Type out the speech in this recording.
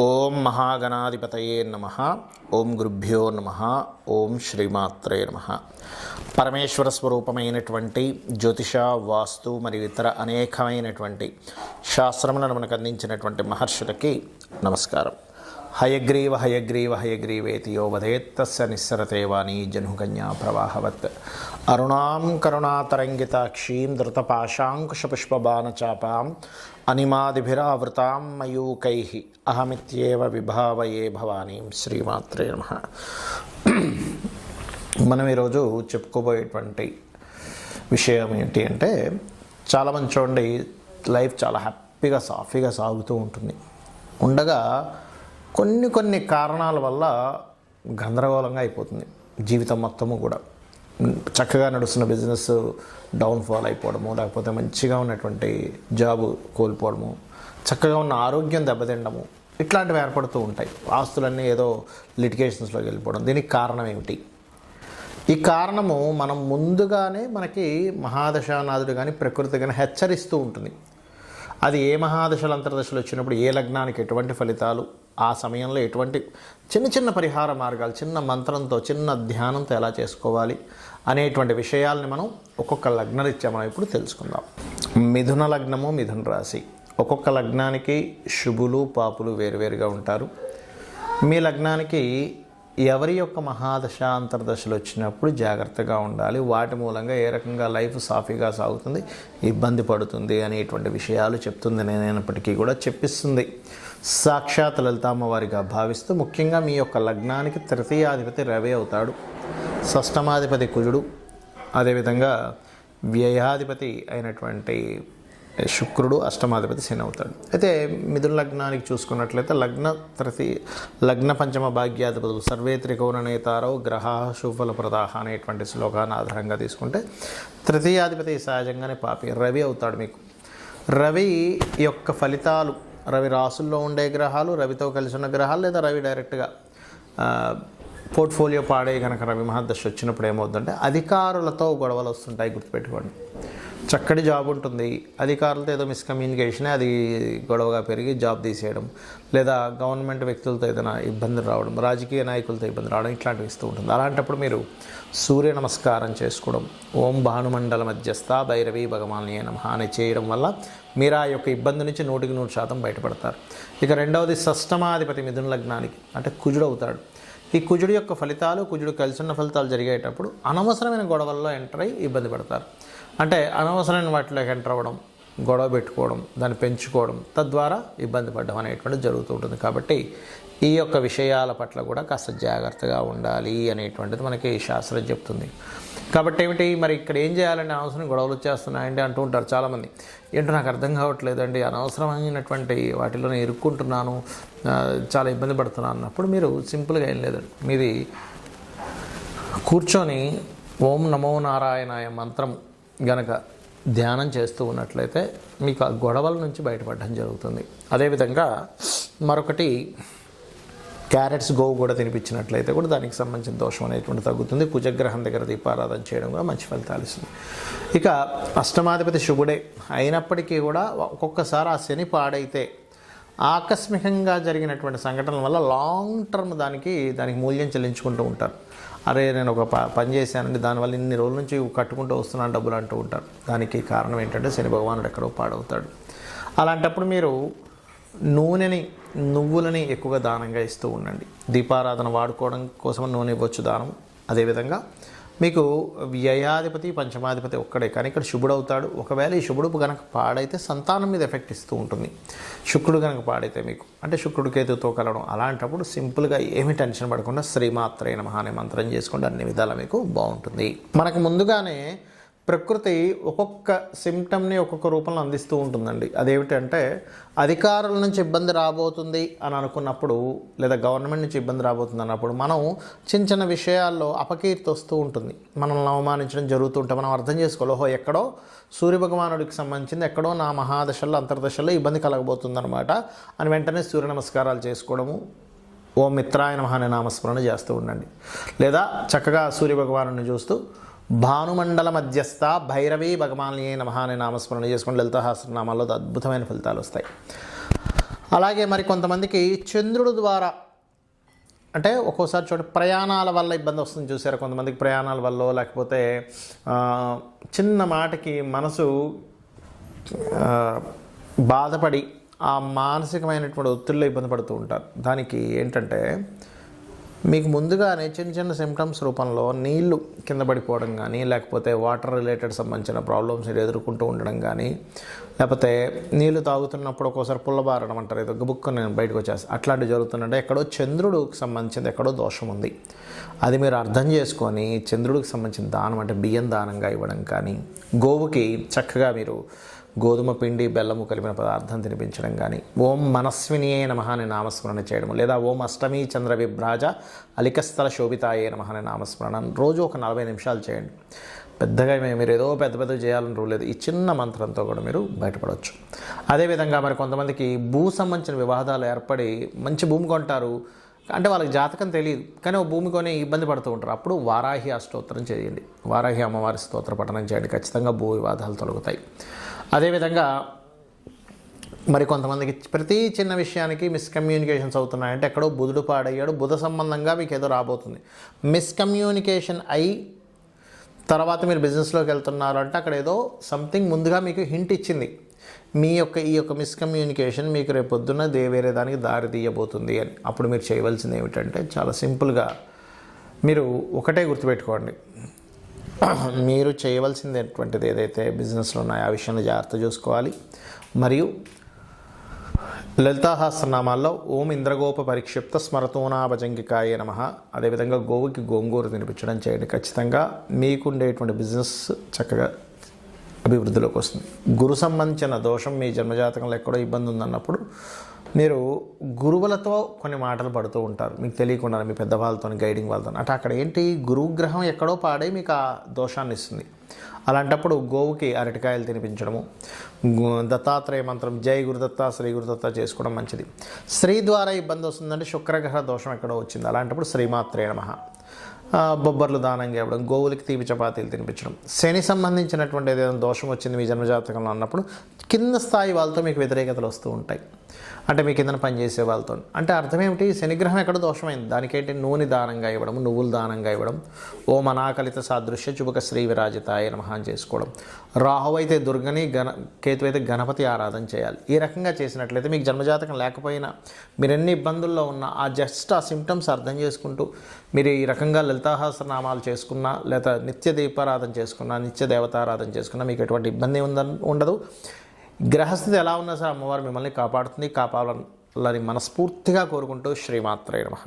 ఓం మహాగణాధిపతయే నమః. ఓం గురుభ్యో నమః. ఓం శ్రీమాత్రే నమః. పరమేశ్వర స్వరూపమైనటువంటి జ్యోతిష, వాస్తు మరియు ఇతర అనేకమైనటువంటి శాస్త్రములను మనకు అందించినటువంటి మహర్షులకి నమస్కారం. హయగ్రీవ హయగ్రీవ హయగ్రీవేతి యో వదేత్తస్య నిస్సరతే వాణీ జనుకన్యా ప్రవాహవత్. అరుణాం కరుణాతరంగితాక్షీం ధృతపాశాంకుశపుష్పబాణచాపాం అనిమాదిభిరావృతాం మయూకైః అహమిత్యేవ విభావయే భవానీం. శ్రీమాత్రే నమః. మనం ఈరోజు చెప్పుకోబోయేటువంటి విషయం ఏంటి అంటే, చాలామంది చూడండి, లైఫ్ చాలా హ్యాపీగా సాఫీగా సాగుతూ ఉంటుంది. ఉండగా కొన్ని కారణాల వల్ల గందరగోళంగా అయిపోతుంది జీవితం మొత్తము కూడా. చక్కగా నడుస్తున్న బిజినెస్ డౌన్ఫాల్ అయిపోవడము, లేకపోతే మంచిగా ఉన్నటువంటి జాబ్ కోల్పోవడము, చక్కగా ఉన్న ఆరోగ్యం దెబ్బతిండము, ఇట్లాంటివి ఏర్పడుతూ ఉంటాయి. ఆస్తులన్నీ ఏదో లిటిగేషన్స్లోకి వెళ్ళిపోవడం. దీనికి కారణం ఏమిటి? ఈ కారణము మనం ముందుగానే మనకి మహాదశానాథుడు కానీ ప్రకృతి కానీ హెచ్చరిస్తూ ఉంటుంది. అది ఏ మహాదశలు అంతర్దశలు వచ్చినప్పుడు ఏ లగ్నానికి ఎటువంటి ఫలితాలు, ఆ సమయంలో ఎటువంటి చిన్న పరిహార మార్గాలు, చిన్న మంత్రంతో చిన్న ధ్యానంతో ఎలా చేసుకోవాలి అనేటువంటి విషయాల్ని మనం ఒక్కొక్క లగ్నరీత్యా మనం ఇప్పుడు తెలుసుకుందాం. మిథున లగ్నము, మిథున రాశి. ఒక్కొక్క లగ్నానికి శుభులు పాపులు వేరువేరుగా ఉంటారు. మీ లగ్నానికి ఎవరి యొక్క మహాదశ అంతర్దశలు వచ్చినప్పుడు జాగ్రత్తగా ఉండాలి, వాటి మూలంగా ఏ రకంగా లైఫ్ సాఫీగా సాగుతుంది, ఇబ్బంది పడుతుంది అనేటువంటి విషయాలు చెప్తుంది. నేనైనప్పటికీ కూడా చెప్పిస్తుంది సాక్షాత్ లలితామ్మవారిగా భావిస్తూ, ముఖ్యంగా మీ యొక్క లగ్నానికి తృతీయాధిపతి రవి అవుతాడు, షష్టమాధిపతి కుజుడు, అదేవిధంగా వ్యయాధిపతి అయినటువంటి శుక్రుడు, అష్టమాధిపతి శని అవుతాడు. అయితే మిథున లగ్నానికి చూసుకున్నట్లయితే లగ్న పంచమ భాగ్యాధిపతులు సర్వే త్రికోణ నేతారో గ్రహ శుభఫలప్రదాహ అనేటువంటి శ్లోకాన్ని ఆధారంగా తీసుకుంటే తృతీయాధిపతి సహజంగానే పాపి రవి అవుతాడు. మీకు రవి యొక్క ఫలితాలు, రవి రాసుల్లో ఉండే గ్రహాలు, రవితో కలిసి ఉన్న గ్రహాలు, లేదా రవి డైరెక్ట్గా పోర్ట్ఫోలియో పాడే కనుక రవి మహాదశ వచ్చినప్పుడు ఏమవుతుందంటే అధికారులతో గొడవలు వస్తుంటాయి. గుర్తుపెట్టుకోండి. చక్కటి జాబ్ ఉంటుంది, అధికారులతో ఏదో మిస్కమ్యూనికేషన్, అది గొడవగా పెరిగి జాబ్ తీసేయడం, లేదా గవర్నమెంట్ వ్యక్తులతో ఏదైనా ఇబ్బంది రావడం, రాజకీయ నాయకులతో ఇబ్బంది రావడం, ఇట్లాంటివి ఇస్తూ ఉంటుంది. అలాంటప్పుడు మీరు సూర్య నమస్కారం చేసుకోవడం, ఓం భానుమండల మధ్యస్థ భైరవి భగవాన్యే నమః అని చేయడం వల్ల మీరు ఆ యొక్క ఇబ్బంది నుంచి 100% బయటపడతారు. ఇక రెండవది షష్టమాధిపతి మిథున లగ్నానికి అంటే కుజుడు అవుతాడు. ఈ కుజుడు యొక్క ఫలితాలు, కుజుడు కలిసి ఉన్న ఫలితాలు జరిగేటప్పుడు అనవసరమైన గొడవల్లో ఎంటర్ అయ్యి ఇబ్బంది పడతారు. అంటే అనవసరమైన వాటిలోకి ఎంటర్ అవ్వడం, గొడవ పెట్టుకోవడం, దాన్ని పెంచుకోవడం, తద్వారా ఇబ్బంది పడడం అనేటువంటిది జరుగుతూ ఉంటుంది. కాబట్టి ఈ యొక్క విషయాల పట్ల కూడా కాస్త జాగ్రత్తగా ఉండాలి అనేటువంటిది మనకి శాస్త్రం చెప్తుంది. కాబట్టి ఏమిటి మరి ఇక్కడ ఏం చేయాలంటే, అనవసరం గొడవలు వచ్చేస్తున్నాయండి అంటూ ఉంటారు చాలామంది. ఏంటో నాకు అర్థం కావట్లేదండి, అనవసరమైనటువంటి వాటిలోనే ఇరుక్కుంటున్నాను, చాలా ఇబ్బంది పడుతున్నాను అన్నప్పుడు మీరు సింపుల్గా ఏం లేదండి, మీది కూర్చొని ఓం నమో నారాయణాయ మంత్రం గనక ధ్యానం చేస్తూ ఉన్నట్లయితే మీకు ఆ గొడవల నుంచి బయటపడడం జరుగుతుంది. అదేవిధంగా మరొకటి, క్యారెట్స్ గోవు కూడా తినిపించినట్లయితే కూడా దానికి సంబంధించిన దోషం అనేటువంటి తగ్గుతుంది. కుజగ్రహం దగ్గర దీపారాధన చేయడం కూడా మంచి ఫలితాలు ఇస్తుంది. ఇక అష్టమాధిపతి శుభుడే అయినప్పటికీ కూడా ఒక్కొక్కసారి ఆ శని పాడైతే ఆకస్మికంగా జరిగినటువంటి సంఘటనల వల్ల లాంగ్ టర్మ్ దానికి మూల్యం చెల్లించుకుంటూ ఉంటారు. అరే నేను ఒక పని చేశానండి, దానివల్ల ఇన్ని రోజుల నుంచి కట్టుకుంటూ వస్తున్నాను డబ్బులు అంటూ ఉంటారు. దానికి కారణం ఏంటంటే శని భగవానుడు ఎక్కడో పాడవుతాడు. అలాంటప్పుడు మీరు నువ్వులని ఎక్కువగా దానంగా ఇస్తూ ఉండండి. దీపారాధన వాడుకోవడం కోసం నూనె ఇవ్వచ్చు దానం. అదేవిధంగా మీకు వ్యయాధిపతి పంచమాధిపతి ఒక్కడే, కానీ ఇక్కడ శుభుడు అవుతాడు. ఒకవేళ ఈ శుభుడు కనుక పాడైతే సంతానం మీద ఎఫెక్ట్ ఇస్తూ ఉంటుంది. శుక్రుడు కనుక పాడైతే మీకు అంటే శుక్రుడు కేతుతో కలవడం, అలాంటప్పుడు సింపుల్గా ఏమీ టెన్షన్ పడకుండా శ్రీమాత్రే నమః అనే మంత్రం చేసుకోండి, అన్ని విధాలా మీకు బాగుంటుంది. మనకు ముందుగానే ప్రకృతి ఒక్కొక్క సిమ్టమ్ని ఒక్కొక్క రూపంలో అందిస్తూ ఉంటుందండి. అదేమిటంటే, అధికారుల నుంచి ఇబ్బంది రాబోతుంది అని అనుకున్నప్పుడు, లేదా గవర్నమెంట్ నుంచి ఇబ్బంది రాబోతుంది అన్నప్పుడు మనం చిన్న విషయాల్లో అపకీర్తి వస్తూ ఉంటుంది, మనల్ని అవమానించడం జరుగుతుంటే మనం అర్థం చేసుకోవాలి, ఓహో ఎక్కడో సూర్యభగవానుడికి సంబంధించింది, ఎక్కడో నా మహాదశల్లో అంతర్దశల్లో ఇబ్బంది కలగబోతుంది అనమాట అని వెంటనే సూర్య నమస్కారాలు చేసుకోవడము, ఓం మిత్రాయ నమః అనే నామస్మరణ చేస్తూ ఉండండి. లేదా చక్కగా సూర్యభగవానుడిని చూస్తూ భానుమండల మధ్యస్థ భైరవి భగవాన్యే నమః అనే నామస్మరణ చేసుకుని లలితా సహస్రనామాల్లో అద్భుతమైన ఫలితాలు వస్తాయి. అలాగే మరి కొంతమందికి చంద్రుడు ద్వారా అంటే ఒక్కోసారి ప్రయాణాల వల్ల ఇబ్బంది వస్తుంది చూసారా, కొంతమందికి ప్రయాణాల వల్ల లేకపోతే చిన్న మాటకి మనసు బాధపడి ఆ మానసికమైనటువంటి ఒత్తిడిలో ఇబ్బంది పడుతూ ఉంటారు. దానికి ఏంటంటే మీకు ముందుగానే చిన్న చిన్న సిమ్టమ్స్ రూపంలో నీళ్లు కింద పడిపోవడం కానీ, లేకపోతే వాటర్ రిలేటెడ్ సంబంధించిన ప్రాబ్లమ్స్ ఎదుర్కొంటూ ఉండడం కానీ, లేకపోతే నీళ్లు తాగుతున్నప్పుడు ఒక్కోసారి పుల్లబారడం అంటారు, ఏదో గబుక్కు నేను బయటకు వచ్చేసి అట్లాంటివి జరుగుతుందంటే ఎక్కడో చంద్రుడికి సంబంధించింది ఎక్కడో దోషం ఉంది. అది మీరు అర్థం చేసుకొని చంద్రుడికి సంబంధించిన దానం అంటే బియ్యం దానంగా ఇవ్వడం కానీ, గోవుకి చక్కగా మీరు గోధుమ పిండి బెల్లము కలిపిన పదార్థం తినిపించడం కానీ, ఓం మనస్వినియే నమః అని నామస్మరణ చేయడం, లేదా ఓం అష్టమి చంద్ర విభ్రాజ అలికస్థల శోభితాయే నమః అని నామస్మరణ రోజు ఒక 40 నిమిషాలు చేయండి. పెద్దగా మీరు ఏదో పెద్ద చేయాలని రూల్ లేదు. ఈ చిన్న మంత్రంతో కూడా మీరు బయటపడవచ్చు. అదేవిధంగా మరి కొంతమందికి భూ సంబంధించిన వివాదాలు ఏర్పడి మంచి భూమి కొంటారు, అంటే వాళ్ళకి జాతకం తెలియదు కానీ ఓ భూమి కొని ఇబ్బంది పడుతూ ఉంటారు. అప్పుడు వారాహి అష్టోత్తరం చేయండి, వారాహి అమ్మవారి స్తోత్ర పఠనం చేయండి, ఖచ్చితంగా భూ వివాదాలు తొలగుతాయి. అదేవిధంగా మరి కొంతమందికి ప్రతి చిన్న విషయానికి మిస్కమ్యూనికేషన్స్ అవుతున్నాయంటే ఎక్కడో బుధుడు పాడయ్యాడు, బుధ సంబంధంగా మీకు ఏదో రాబోతుంది. మిస్కమ్యూనికేషన్ అయి తర్వాత మీరు బిజినెస్లోకి వెళ్తున్నారు అంటే అక్కడ ఏదో సంథింగ్ ముందుగా మీకు హింట్ ఇచ్చింది. ఈ యొక్క మిస్కమ్యూనికేషన్ మీకు రేపు పొద్దున్న వేరే దానికి దారి తీయబోతుంది అని. అప్పుడు మీరు చేయవలసింది ఏమిటంటే చాలా సింపుల్గా మీరు ఒకటే గుర్తుపెట్టుకోండి, మీరు చేయవలసిందేటువంటిది ఏదైతే బిజినెస్లో ఉన్నాయో ఆ విషయంలో జాగ్రత్త చూసుకోవాలి. మరియు లలితాసహస్రనామాల్లో ఓం ఇంద్రగోప పరిక్షిప్త స్మరతోనాభజంగికాయ నమః, అదేవిధంగా గోవుకి గోంగూర తినిపించడం చేయండి. ఖచ్చితంగా మీకు ఉండేటువంటి బిజినెస్ చక్కగా అభివృద్ధిలోకి వస్తుంది. గురు సంబంధించిన దోషం మీ జన్మజాతకంలో ఎక్కడో ఇబ్బంది ఉందన్నప్పుడు మీరు గురువులతో కొన్ని మాటలు పడుతూ ఉంటారు, మీకు తెలియకుండా మీ పెద్దవాళ్ళతో గైడింగ్ వాళ్ళతో. అంటే అక్కడ ఏంటి, గురుగ్రహం ఎక్కడో పాడే మీకు ఆ దోషాన్ని ఇస్తుంది. అలాంటప్పుడు గోవుకి అరటికాయలు తినిపించడము, దత్తాత్రేయ మంత్రం జై గురుదత్త శ్రీ గురుదత్త చేసుకోవడం మంచిది. స్త్రీ ద్వారా ఇబ్బంది వస్తుందంటే శుక్రగ్రహ దోషం ఎక్కడో వచ్చింది, అలాంటప్పుడు శ్రీమాత్రే నమః. బొబ్బర్లు దానంగా ఇవ్వడం, గోవులకి తీపి చపాతీలు తినిపించడం. శని సంబంధించినటువంటి ఏదైనా దోషం వచ్చింది మీ జన్మజాతకంలో అన్నప్పుడు కింద స్థాయి వాళ్ళతో మీకు వ్యతిరేకతలు వస్తూ ఉంటాయి, అంటే మీ కింద పనిచేసే వాళ్ళతో. అంటే అర్థం ఏమిటి, శనిగ్రహం ఎక్కడ దోషమైంది, దానికేంటి నూనె దానంగా ఇవ్వడం, నువ్వులు దానంగా ఇవ్వడం, ఓం అనాకలిత సాదృశ్య చుబక శ్రీ విరాజితాయ నమః అని చేసుకోవడం. రాహు అయితే దుర్గని, కేతు అయితే గణపతి ఆరాధన చేయాలి. ఈ రకంగా చేసినట్లయితే మీకు జన్మజాతకం లేకపోయినా మీరు ఎన్ని ఇబ్బందుల్లో ఉన్నా ఆ సిమ్టమ్స్ అర్థం చేసుకుంటూ మీరు ఈ రకంగా లలితాసహస్రనామాలు చేసుకున్నా, లేదా నిత్య దీపారాధన చేసుకున్నా, నిత్య దేవతారాధన చేసుకున్నా మీకు ఎటువంటి ఇబ్బంది ఉండదు. గ్రహస్థితి ఎలా ఉన్నా సరే అమ్మవారు మిమ్మల్ని కాపాడుతుంది, కాపాడాలని మనస్ఫూర్తిగా కోరుకుంటూ శ్రీమాత్రే నమః.